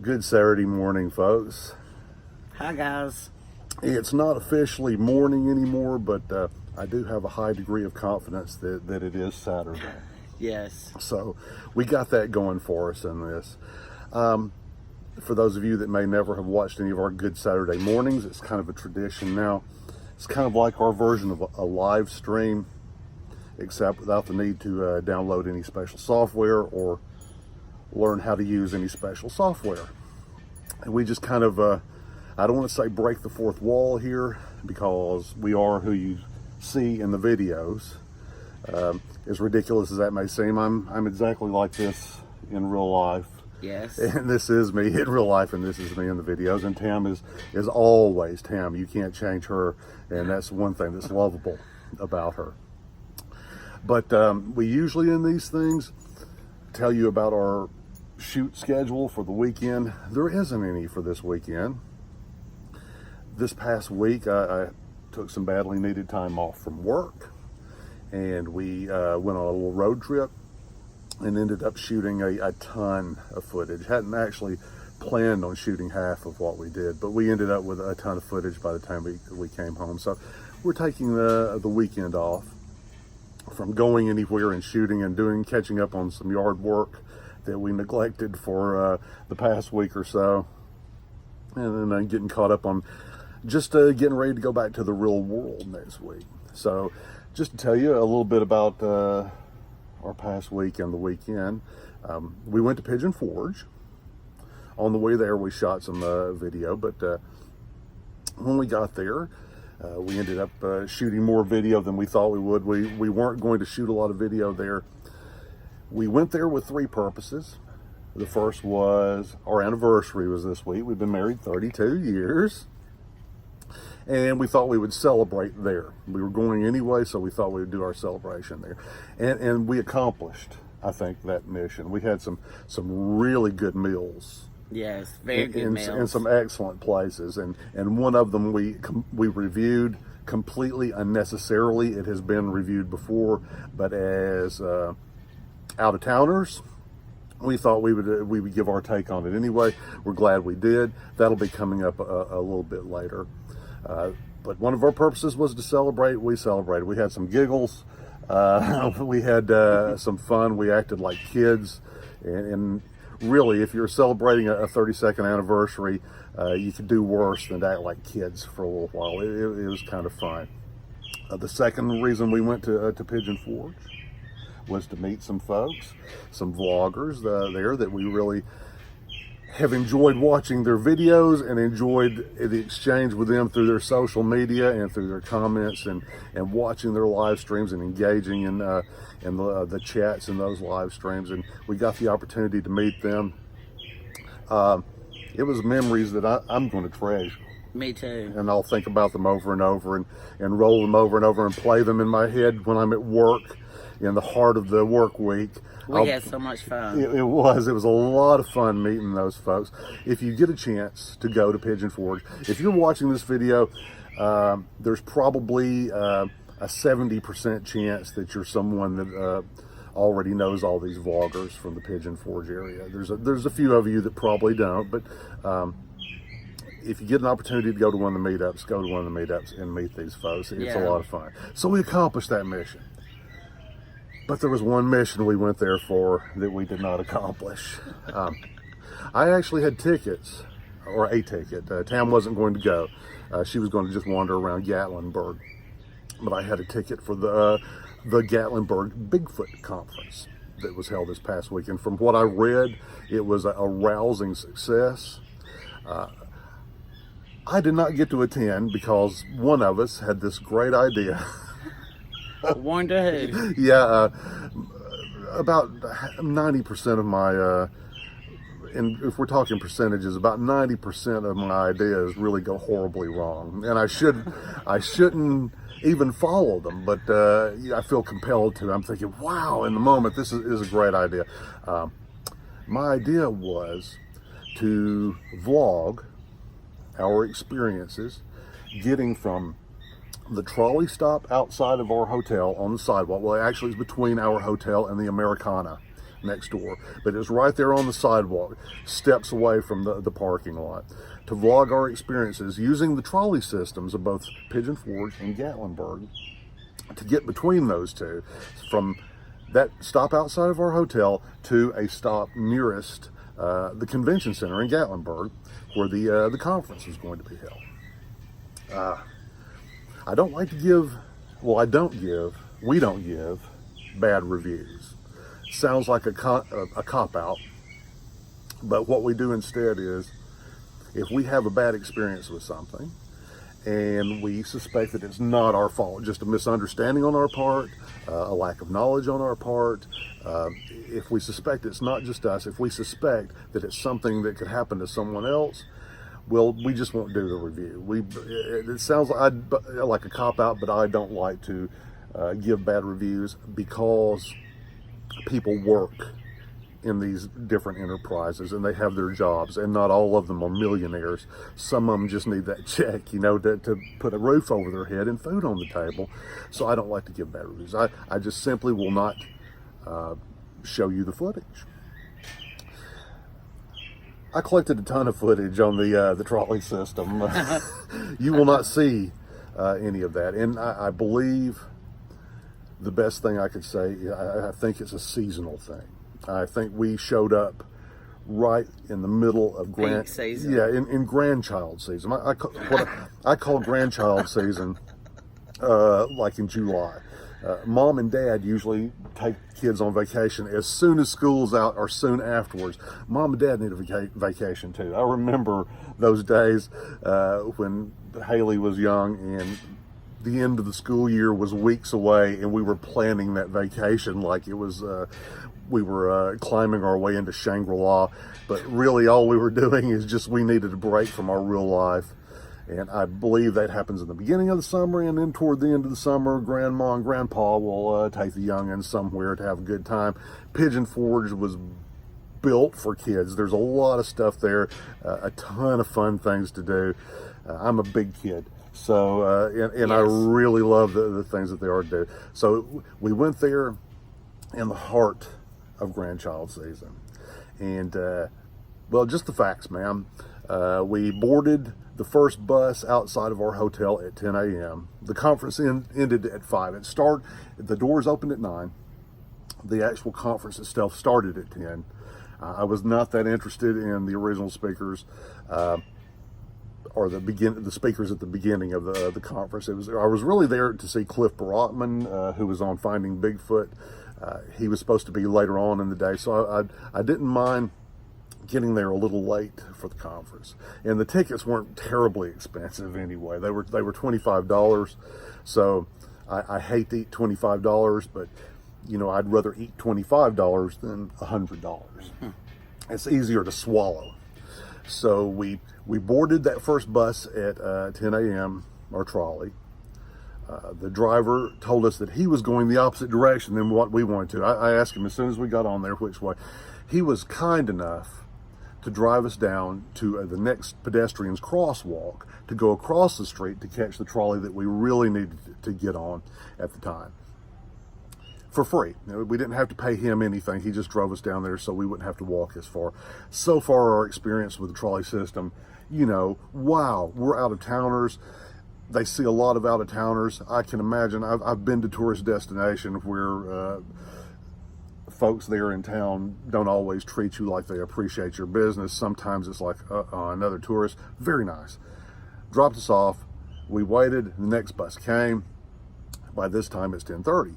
Good Saturday morning, folks. Hi, guys. It's not officially morning anymore, but I do have a high degree of confidence that it is Saturday. Yes. So we got that going for us in this. For those of you that may never have watched any of our Good Saturday mornings, it's kind of a tradition now. It's kind of like our version of a live stream, except without the need to download any special software or learn how to use any special software. And we just kind of, I don't want to say break the fourth wall here, because we are who you see in the videos. As ridiculous as that may seem, I'm exactly like this in real life. Yes. And this is me in real life, and this is me in the videos. And Tam is always Tam. You can't change her, and that's one thing that's lovable about her. But we usually in these things tell you about our shoot schedule for the weekend. There isn't any for this weekend. This past week, I took some badly needed time off from work, and we went on a little road trip and ended up shooting a ton of footage. Hadn't actually planned on shooting half of what we did, but we ended up with a ton of footage by the time we came home. So we're taking the weekend off from going anywhere and shooting and catching up on some yard work that we neglected for the past week or so, and then getting caught up on just getting ready to go back to the real world next week. So just to tell you a little bit about our past week and the weekend, we went to Pigeon Forge. On the way there, we shot some video, but when we got there, we ended up shooting more video than we thought we would. We weren't going to shoot a lot of video there. We went there with three purposes. The first was our anniversary was this week. We've been married 32 years. And we thought we would celebrate there. We were going anyway, so we thought we would do our celebration there. And we accomplished, I think, that mission. We had some really good meals. Yes, very good meals. And some excellent places. And one of them we reviewed completely unnecessarily. It has been reviewed before, but as out-of-towners, we thought we would give our take on it anyway. We're glad we did. That'll be coming up a little bit later. But one of our purposes was to celebrate. We celebrated. We had some giggles. We had some fun. We acted like kids. And really, if you're celebrating a 32nd anniversary, you could do worse than to act like kids for a little while. It was kind of fun. The second reason we went to Pigeon Forge was to meet some folks, some vloggers there that we really have enjoyed watching their videos and enjoyed the exchange with them through their social media and through their comments and watching their live streams and engaging in the chats in those live streams. And we got the opportunity to meet them. It was memories that I'm going to treasure. Me too. And I'll think about them over and over and roll them over and over and play them in my head when I'm at work, in the heart of the work week. We had so much fun. It was a lot of fun meeting those folks. If you get a chance to go to Pigeon Forge, if you're watching this video, there's probably a 70% chance that you're someone that already knows all these vloggers from the Pigeon Forge area. There's a few of you that probably don't, but if you get an opportunity to go to one of the meetups, go to one of the meetups and meet these folks. It's a lot of fun. So we accomplished that mission. But there was one mission we went there for that we did not accomplish. I actually had tickets, or a ticket. Tam wasn't going to go. She was going to just wander around Gatlinburg. But I had a ticket for the Gatlinburg Bigfoot Conference that was held this past weekend. From what I read, it was a rousing success. I did not get to attend because one of us had this great idea. Wonder who? Yeah, about 90% of my, and if we're talking percentages, about 90% of my ideas really go horribly wrong. And I shouldn't even follow them, but I feel compelled to. I'm thinking, wow, in the moment, this is a great idea. My idea was to vlog our experiences getting from the trolley stop outside of our hotel on the sidewalk. Well, actually, it's between our hotel and the Americana next door, but it's right there on the sidewalk, steps away from the parking lot, to vlog our experiences using the trolley systems of both Pigeon Forge and Gatlinburg to get between those two, from that stop outside of our hotel to a stop nearest the convention center in Gatlinburg, where the conference is going to be held. I don't like to give, well, we don't give bad reviews. Sounds like a cop-out, but what we do instead is, if we have a bad experience with something, and we suspect that it's not our fault, just a misunderstanding on our part, a lack of knowledge on our part, if we suspect it's not just us, if we suspect that it's something that could happen to someone else, well, we just won't do the review. It sounds like a cop-out, but I don't like to give bad reviews, because people work in these different enterprises and they have their jobs, and not all of them are millionaires. Some of them just need that check, to put a roof over their head and food on the table. So I don't like to give bad reviews. I just simply will not show you the footage. I collected a ton of footage on the trolley system. You will not see any of that, and I believe the best thing I could say, I think it's a seasonal thing. I think we showed up right in the middle of Peak season. Yeah, in grandchild season. I call grandchild season like in July. Mom and Dad usually take kids on vacation as soon as school's out or soon afterwards. Mom and Dad need a vacation too. I remember those days when Haley was young and the end of the school year was weeks away, and we were planning that vacation like it was we were climbing our way into Shangri-La, but really all we were doing is just, we needed a break from our real life. And I believe that happens in the beginning of the summer, and then toward the end of the summer, Grandma and Grandpa will take the youngins somewhere to have a good time. Pigeon Forge was built for kids. There's a lot of stuff there, a ton of fun things to do. I'm a big kid, so and I really love the things that they are to do. So we went there in the heart of grandchild season, and well, just the facts, ma'am. We boarded the first bus outside of our hotel at 10 a.m. The conference ended at 5. The doors opened at 9. The actual conference itself started at 10. I was not that interested in the original speakers, or the speakers at the beginning of the conference. I was really there to see Cliff Barotman, who was on Finding Bigfoot. He was supposed to be later on in the day, so I didn't mind getting there a little late for the conference. And the tickets weren't terribly expensive anyway. They were $25. So I hate to eat $25, but I'd rather eat $25 than $100. It's easier to swallow. So we boarded that first bus at 10 a.m., our trolley. The driver told us that he was going the opposite direction than what we wanted to. I asked him as soon as we got on there which way. He was kind enough to drive us down to the next pedestrian's crosswalk to go across the street to catch the trolley that we really needed to get on at the time. For free. We didn't have to pay him anything. He just drove us down there so we wouldn't have to walk as far. So far, our experience with the trolley system, wow, we're out-of-towners. They see a lot of out-of-towners. I can imagine, I've been to tourist destinations where folks there in town don't always treat you like they appreciate your business. Sometimes it's like, another tourist. Very nice. Dropped us off. We waited. The next bus came. By this time, it's 10:30.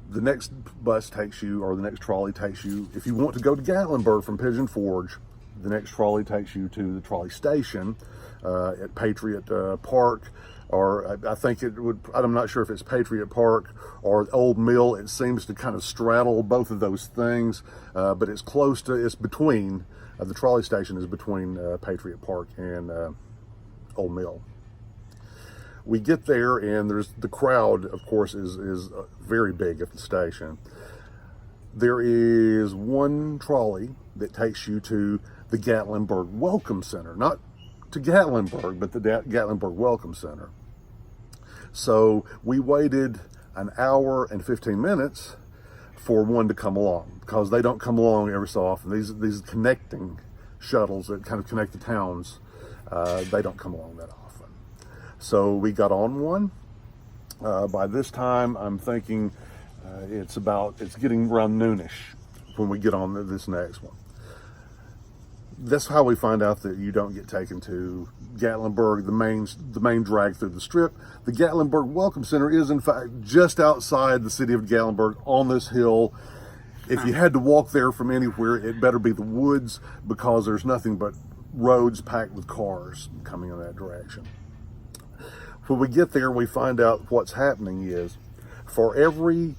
The next bus takes you, or the next trolley takes you, if you want to go to Gatlinburg from Pigeon Forge, the next trolley takes you to the trolley station at Patriot Park, or I think it would, I'm not sure if it's Patriot Park or Old Mill. It seems to kind of straddle both of those things, but it's close to, it's between, the trolley station is between Patriot Park and Old Mill. We get there, and the crowd, of course, is very big at the station. There is one trolley that takes you to the Gatlinburg Welcome Center, not to Gatlinburg, but the Gatlinburg Welcome Center. So we waited an hour and 15 minutes for one to come along, because they don't come along every so often. These connecting shuttles that kind of connect the towns, they don't come along that often. So we got on one. By this time, I'm thinking it's getting around noonish when we get on this next one. That's how we find out that you don't get taken to Gatlinburg, the main drag through the strip. The Gatlinburg Welcome Center is in fact just outside the city of Gatlinburg on this hill. If you had to walk there from anywhere, it better be the woods, because there's nothing but roads packed with cars coming in that direction. When we get there, we find out what's happening is for every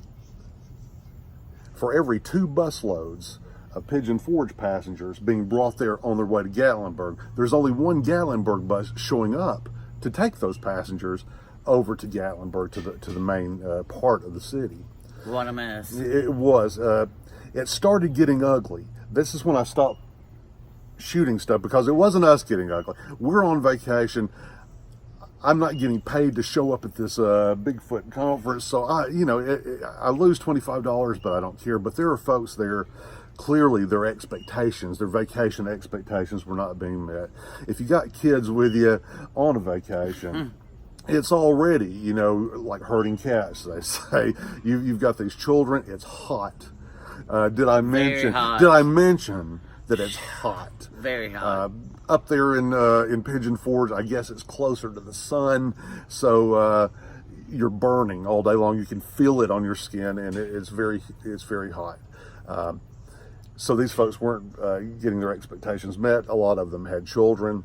2 bus loads of Pigeon Forge passengers being brought there on their way to Gatlinburg, there's only one Gatlinburg bus showing up to take those passengers over to Gatlinburg, to the main part of the city. What a mess. It was. It started getting ugly. This is when I stopped shooting stuff, because it wasn't us getting ugly. We're on vacation. I'm not getting paid to show up at this Bigfoot conference, so I lose $25, but I don't care. But there are folks there. Clearly, their expectations, their vacation expectations, were not being met. If you got kids with you on a vacation, it's already, like herding cats. They say you've got these children. It's hot. Did I mention? hot. Did I mention that it's hot? Very hot. Up there in Pigeon Forge, I guess it's closer to the sun, so you're burning all day long. You can feel it on your skin, and it's very hot. So these folks weren't getting their expectations met. A lot of them had children.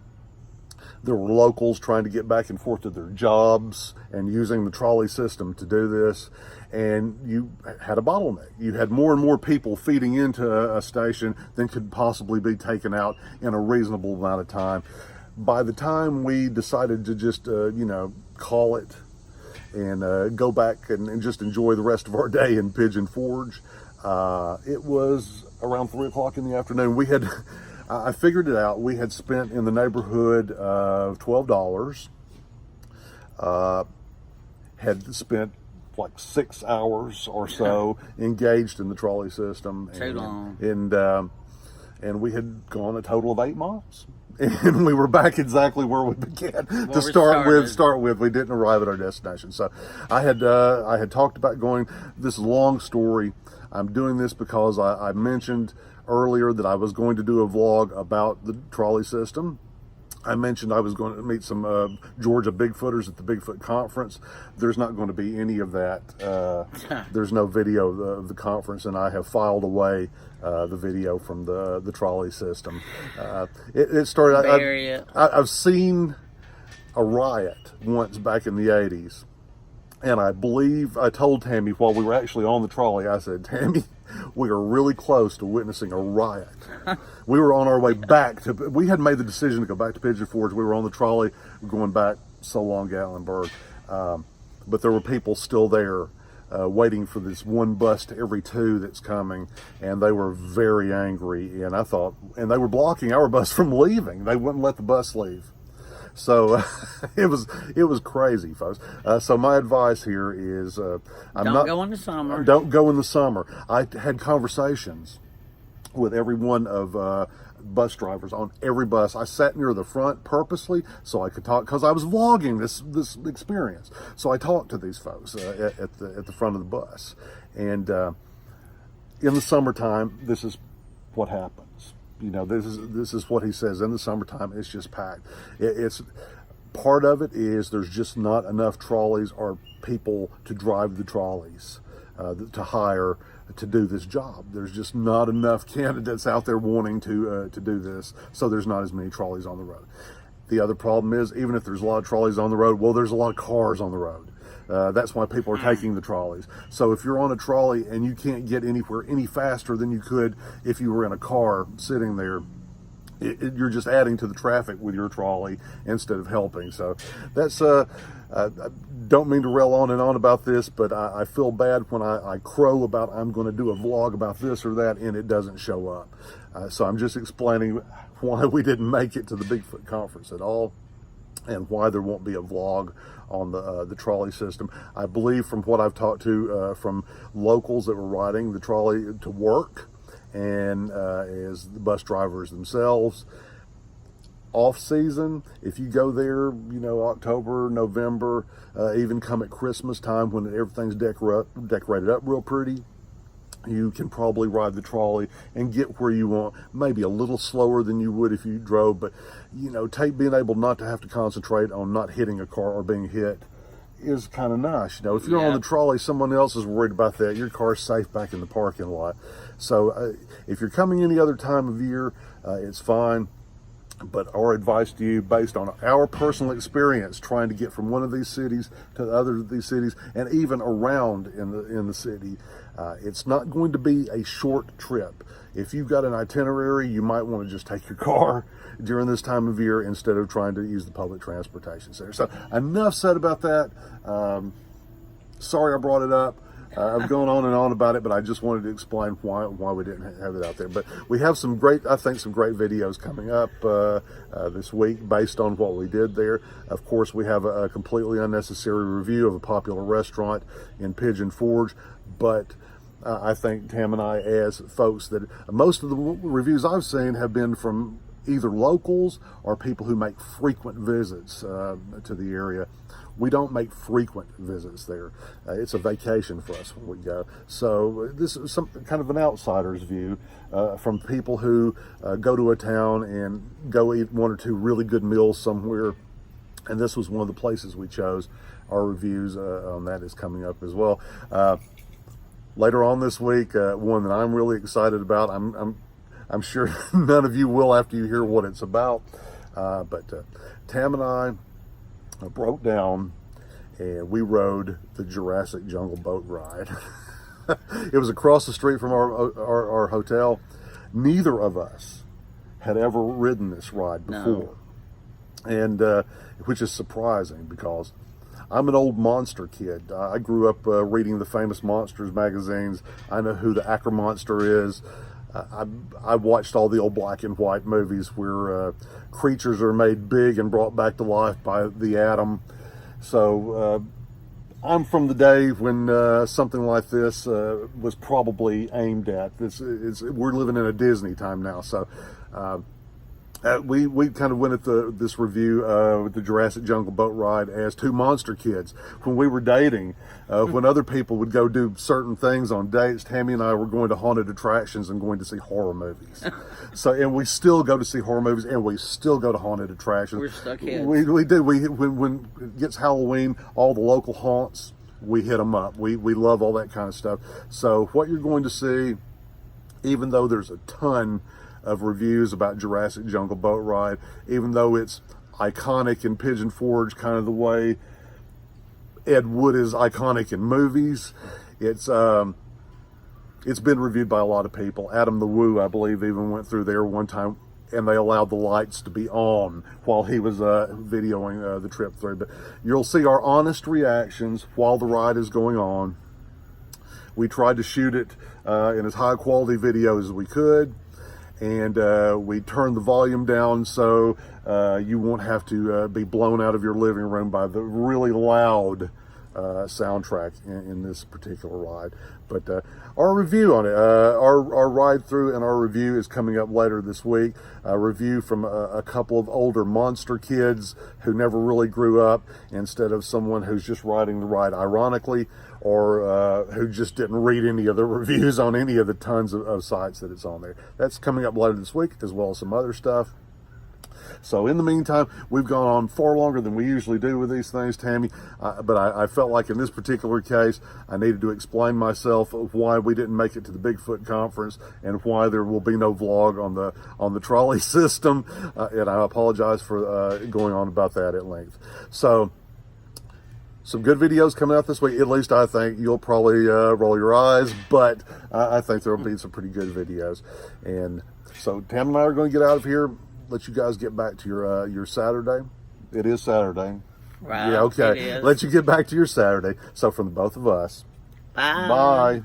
There were locals trying to get back and forth to their jobs and using the trolley system to do this. And you had a bottleneck. You had more and more people feeding into a station than could possibly be taken out in a reasonable amount of time. By the time we decided to just, call it and go back and just enjoy the rest of our day in Pigeon Forge, it was around 3 o'clock in the afternoon. We had, I figured it out, we had spent in the neighborhood of $12, had spent like 6 hours or so engaged in the trolley system. Too long. And we had gone a total of 8 miles. And we were back exactly where we began to start with. We didn't arrive at our destination. So I had talked about going. This long story. I'm doing this because I mentioned earlier that I was going to do a vlog about the trolley system. I mentioned I was going to meet some Georgia Bigfooters at the Bigfoot conference. There's not going to be any of that. There's no video of the conference, and I have filed away the video from the trolley system. It started. I've seen a riot once back in the 80s. And I believe I told Tammy while we were actually on the trolley, I said, Tammy, we are really close to witnessing a riot. We were on our way back we had made the decision to go back to Pigeon Forge. We were on the trolley going back so long, Gatlinburg. But there were people still there waiting for this one bus to every 2 that's coming. And they were very angry. And they were blocking our bus from leaving. They wouldn't let the bus leave. So it was crazy, folks. So my advice here is don't go in the summer. Don't go in the summer. I had conversations with every one of bus drivers on every bus. I sat near the front purposely so I could talk, because I was vlogging this experience. So I talked to these folks at the front of the bus, and in the summertime, this is what happens. This is what he says. In the summertime, it's just packed. It's part of it is there's just not enough trolleys or people to drive the trolleys to hire to do this job. There's just not enough candidates out there wanting to do this, so there's not as many trolleys on the road. The other problem is, even if there's a lot of trolleys on the road, well, there's a lot of cars on the road. That's why people are taking the trolleys. So if you're on a trolley and you can't get anywhere any faster than you could if you were in a car sitting there, you're just adding to the traffic with your trolley instead of helping. So that's I don't mean to rail on and on about this, but I feel bad when I crow about I'm going to do a vlog about this or that and it doesn't show up. So I'm just explaining why we didn't make it to the Bigfoot conference at all. and why there won't be a vlog on the trolley system. I believe from what I've talked to from locals that were riding the trolley to work, and as the bus drivers themselves, off season, if you go there, you know, October, November, even come at Christmas time when everything's decorated up real pretty, you can probably ride the trolley and get where you want, maybe a little slower than you would if you drove, but you know, being able not to have to concentrate on not hitting a car or being hit is kind of nice. You know, if you're on the trolley, someone else is worried about that. Your car's safe back in the parking lot. So if you're coming any other time of year, it's fine. But our advice to you, based on our personal experience trying to get from one of these cities to the other of these cities, and even around in the city, it's not going to be a short trip. If you've got an itinerary, you might want to just take your car during this time of year instead of trying to use the public transportation center. So enough said about that. Sorry I brought it up. I've gone on and on about it, but I just wanted to explain why we didn't have it out there. But we have some great videos coming up this week based on what we did there. Of course, we have a completely unnecessary review of a popular restaurant in Pigeon Forge, but I think Tam and I, as folks, that most of the reviews I've seen have been from either locals or people who make frequent visits to the area. We don't make frequent visits there. It's a vacation for us when we go. So this is some kind of an outsider's view from people who go to a town and go eat one or two really good meals somewhere. And this was one of the places we chose. Our reviews on that is coming up as well. Later on this week, one that I'm really excited about. I'm sure none of you will after you hear what it's about. But Tam and I broke down and we rode the Jurassic Jungle boat ride. It was across the street from our hotel. Neither of us had ever ridden this ride before. No. And which is surprising because I'm an old monster kid. I grew up reading the famous Monsters magazines. I know who the Acker Monster is. I watched all the old black and white movies where creatures are made big and brought back to life by the atom. So I'm from the day when something like this was probably aimed at. We're living in a Disney time now. So we kind of went at this review with the Jurassic Jungle boat ride as two monster kids. When we were dating, when other people would go do certain things on dates, Tammy and I were going to haunted attractions and going to see horror movies. And we still go to see horror movies, and we still go to haunted attractions. We're stuck kids. We do. When it gets Halloween, all the local haunts, we hit them up. We love all that kind of stuff. So what you're going to see, even though there's a ton of reviews about Jurassic Jungle boat ride, even though it's iconic in Pigeon Forge, kind of the way Ed Wood is iconic in movies. It's been reviewed by a lot of people. Adam the Woo, I believe, even went through there one time, and they allowed the lights to be on while he was videoing the trip through. But you'll see our honest reactions while the ride is going on. We tried to shoot it in as high quality video as we could. And we turned the volume down so you won't have to be blown out of your living room by the really loud soundtrack in this particular ride. But our review on it, our ride through and our review is coming up later this week. A review from a couple of older monster kids who never really grew up, instead of someone who's just riding the ride ironically, or who just didn't read any of the reviews on any of the tons of sites that it's on there. That's coming up later this week, as well as some other stuff. So in the meantime, we've gone on far longer than we usually do with these things, Tammy. But I felt like in this particular case, I needed to explain myself of why we didn't make it to the Bigfoot conference and why there will be no vlog on the trolley system. And I apologize for going on about that at length. So some good videos coming out this week. At least I think. You'll probably roll your eyes, but I think there will be some pretty good videos. And so Tam and I are going to get out of here. Let you guys get back to your Saturday. It is Saturday. Right. Yeah, okay. Let you get back to your Saturday. So from the both of us, bye. Bye.